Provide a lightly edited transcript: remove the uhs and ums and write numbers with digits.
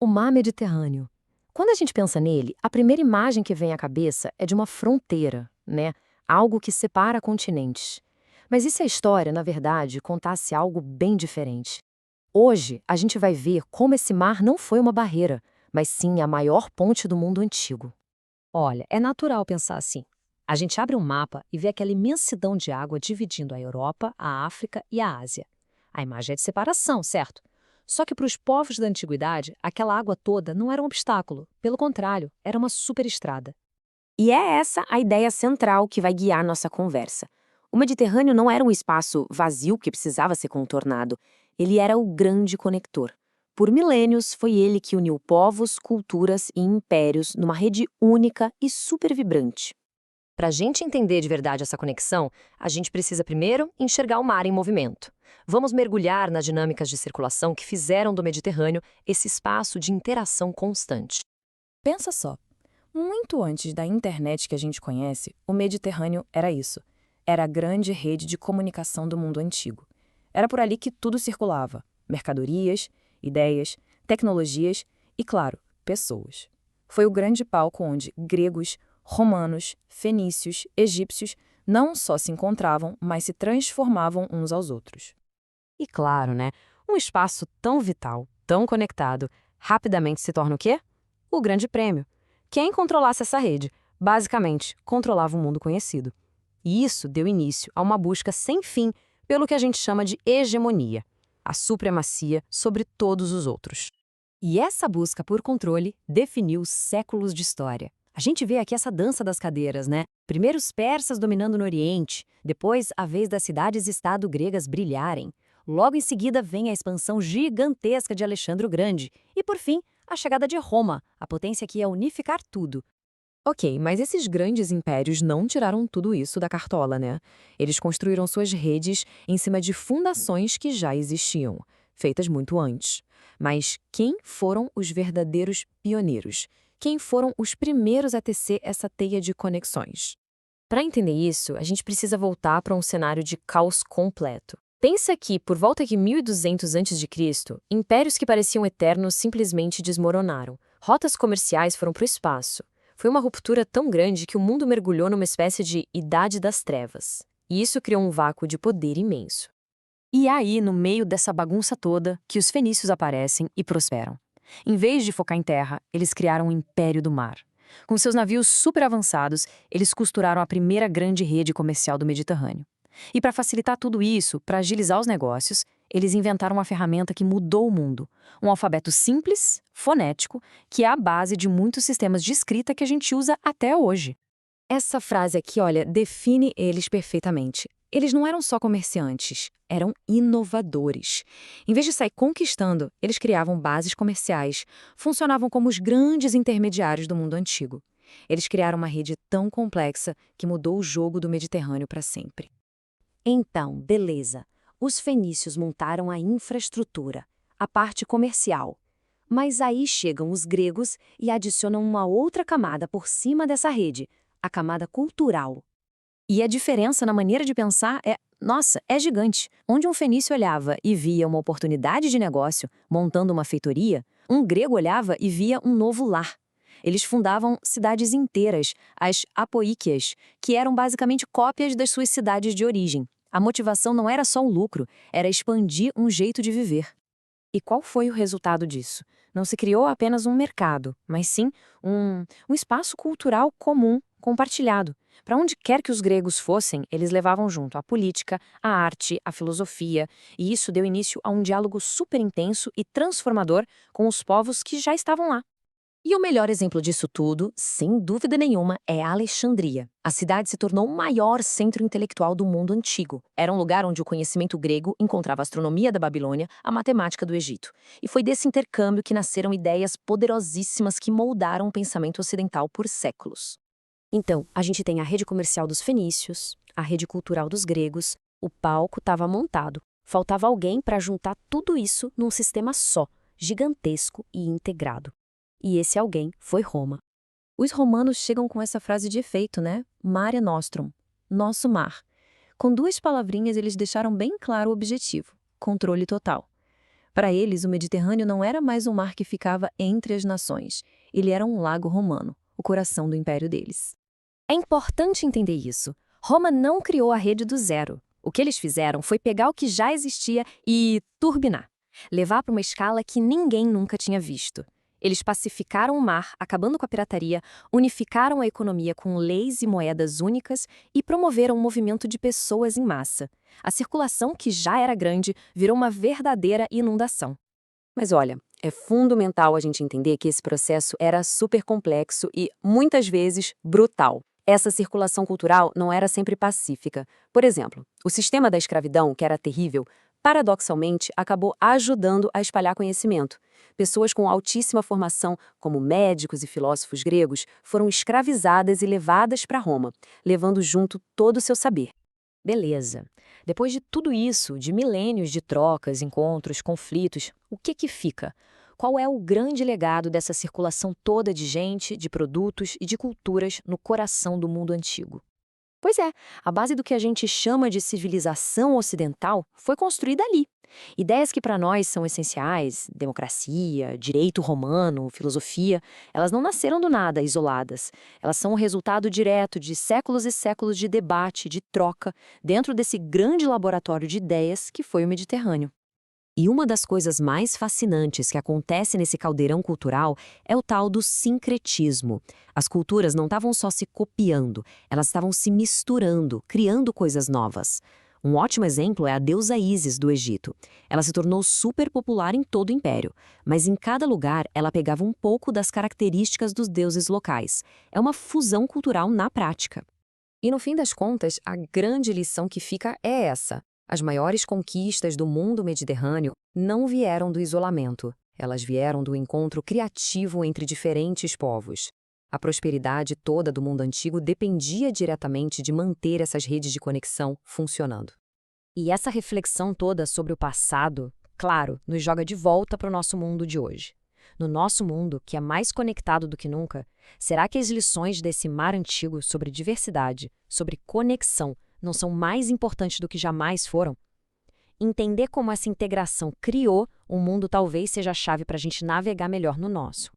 O mar Mediterrâneo. Quando a gente pensa nele, a primeira imagem que vem à cabeça é de uma fronteira, né? Algo que separa continentes. Mas e se a história, na verdade, contasse algo bem diferente? Hoje, a gente vai ver como esse mar não foi uma barreira, mas sim a maior ponte do mundo antigo. Olha, é natural pensar assim. A gente abre um mapa e vê aquela imensidão de água dividindo a Europa, a África e a Ásia. A imagem é de separação, certo? Só que para os povos da antiguidade, aquela água toda não era um obstáculo. Pelo contrário, era uma superestrada. E é essa a ideia central que vai guiar nossa conversa. O Mediterrâneo não era um espaço vazio que precisava ser contornado, ele era o grande conector. Por milênios, foi ele que uniu povos, culturas e impérios numa rede única e super vibrante. Para a gente entender de verdade essa conexão, a gente precisa primeiro enxergar o mar em movimento. Vamos mergulhar nas dinâmicas de circulação que fizeram do Mediterrâneo esse espaço de interação constante. Pensa só, muito antes da internet que a gente conhece, o Mediterrâneo era isso. Era a grande rede de comunicação do mundo antigo. Era por ali que tudo circulava: mercadorias, ideias, tecnologias e, claro, pessoas. Foi o grande palco onde gregos, romanos, fenícios, egípcios não só se encontravam, mas se transformavam uns aos outros. E claro, né? Um espaço tão vital, tão conectado, rapidamente se torna o quê? O Grande Prêmio. Quem controlasse essa rede, basicamente, controlava o mundo conhecido. E isso deu início a uma busca sem fim pelo que a gente chama de hegemonia, a supremacia sobre todos os outros. E essa busca por controle definiu séculos de história. A gente vê aqui essa dança das cadeiras, né? Primeiro os persas dominando no Oriente, depois a vez das cidades-estado gregas brilharem. Logo em seguida vem a expansão gigantesca de Alexandre o Grande. E, por fim, a chegada de Roma, a potência que ia unificar tudo. Ok, mas esses grandes impérios não tiraram tudo isso da cartola, né? Eles construíram suas redes em cima de fundações que já existiam, feitas muito antes. Mas quem foram os verdadeiros pioneiros? Quem foram os primeiros a tecer essa teia de conexões? Para entender isso, a gente precisa voltar para um cenário de caos completo. Pensa que, por volta de 1200 a.C., impérios que pareciam eternos simplesmente desmoronaram. Rotas comerciais foram para o espaço. Foi uma ruptura tão grande que o mundo mergulhou numa espécie de Idade das Trevas. E isso criou um vácuo de poder imenso. E é aí, no meio dessa bagunça toda, que os fenícios aparecem e prosperam. Em vez de focar em terra, eles criaram um império do mar. Com seus navios super avançados, eles costuraram a primeira grande rede comercial do Mediterrâneo. E para facilitar tudo isso, para agilizar os negócios, eles inventaram uma ferramenta que mudou o mundo. Um alfabeto simples, fonético, que é a base de muitos sistemas de escrita que a gente usa até hoje. Essa frase aqui, olha, define eles perfeitamente. Eles não eram só comerciantes, eram inovadores. Em vez de sair conquistando, eles criavam bases comerciais, funcionavam como os grandes intermediários do mundo antigo. Eles criaram uma rede tão complexa que mudou o jogo do Mediterrâneo para sempre. Então, beleza. Os fenícios montaram a infraestrutura, a parte comercial. Mas aí chegam os gregos e adicionam uma outra camada por cima dessa rede, a camada cultural. E a diferença na maneira de pensar é gigante. Onde um fenício olhava e via uma oportunidade de negócio, montando uma feitoria, um grego olhava e via um novo lar. Eles fundavam cidades inteiras, as apoíquias, que eram basicamente cópias das suas cidades de origem. A motivação não era só o lucro, era expandir um jeito de viver. E qual foi o resultado disso? Não se criou apenas um mercado, mas sim um espaço cultural comum, compartilhado. Para onde quer que os gregos fossem, eles levavam junto a política, a arte, a filosofia, e isso deu início a um diálogo super intenso e transformador com os povos que já estavam lá. E o melhor exemplo disso tudo, sem dúvida nenhuma, é a Alexandria. A cidade se tornou o maior centro intelectual do mundo antigo. Era um lugar onde o conhecimento grego encontrava a astronomia da Babilônia, a matemática do Egito. E foi desse intercâmbio que nasceram ideias poderosíssimas que moldaram o pensamento ocidental por séculos. Então, a gente tem a rede comercial dos fenícios, a rede cultural dos gregos, o palco estava montado. Faltava alguém para juntar tudo isso num sistema só, gigantesco e integrado. E esse alguém foi Roma. Os romanos chegam com essa frase de efeito, né? Mare nostrum, nosso mar. Com duas palavrinhas eles deixaram bem claro o objetivo: controle total. Para eles, o Mediterrâneo não era mais um mar que ficava entre as nações. Ele era um lago romano, o coração do império deles. É importante entender isso. Roma não criou a rede do zero. O que eles fizeram foi pegar o que já existia e turbinar, levar para uma escala que ninguém nunca tinha visto. Eles pacificaram o mar, acabando com a pirataria, unificaram a economia com leis e moedas únicas e promoveram um movimento de pessoas em massa. A circulação, que já era grande, virou uma verdadeira inundação. Mas olha, é fundamental a gente entender que esse processo era super complexo e, muitas vezes, brutal. Essa circulação cultural não era sempre pacífica. Por exemplo, o sistema da escravidão, que era terrível, paradoxalmente acabou ajudando a espalhar conhecimento. Pessoas com altíssima formação, como médicos e filósofos gregos, foram escravizadas e levadas para Roma, levando junto todo o seu saber. Beleza. Depois de tudo isso, de milênios de trocas, encontros, conflitos, o que fica? Qual é o grande legado dessa circulação toda de gente, de produtos e de culturas no coração do mundo antigo? Pois é, a base do que a gente chama de civilização ocidental foi construída ali. Ideias que para nós são essenciais, democracia, direito romano, filosofia, elas não nasceram do nada, isoladas. Elas são o resultado direto de séculos e séculos de debate, de troca, dentro desse grande laboratório de ideias que foi o Mediterrâneo. E uma das coisas mais fascinantes que acontece nesse caldeirão cultural é o tal do sincretismo. As culturas não estavam só se copiando, elas estavam se misturando, criando coisas novas. Um ótimo exemplo é a deusa Ísis do Egito. Ela se tornou super popular em todo o império, mas em cada lugar ela pegava um pouco das características dos deuses locais. É uma fusão cultural na prática. E no fim das contas, a grande lição que fica é essa. As maiores conquistas do mundo mediterrâneo não vieram do isolamento, elas vieram do encontro criativo entre diferentes povos. A prosperidade toda do mundo antigo dependia diretamente de manter essas redes de conexão funcionando. E essa reflexão toda sobre o passado, claro, nos joga de volta para o nosso mundo de hoje. No nosso mundo, que é mais conectado do que nunca, será que as lições desse mar antigo sobre diversidade, sobre conexão, não são mais importantes do que jamais foram? Entender como essa integração criou um mundo talvez seja a chave para a gente navegar melhor no nosso.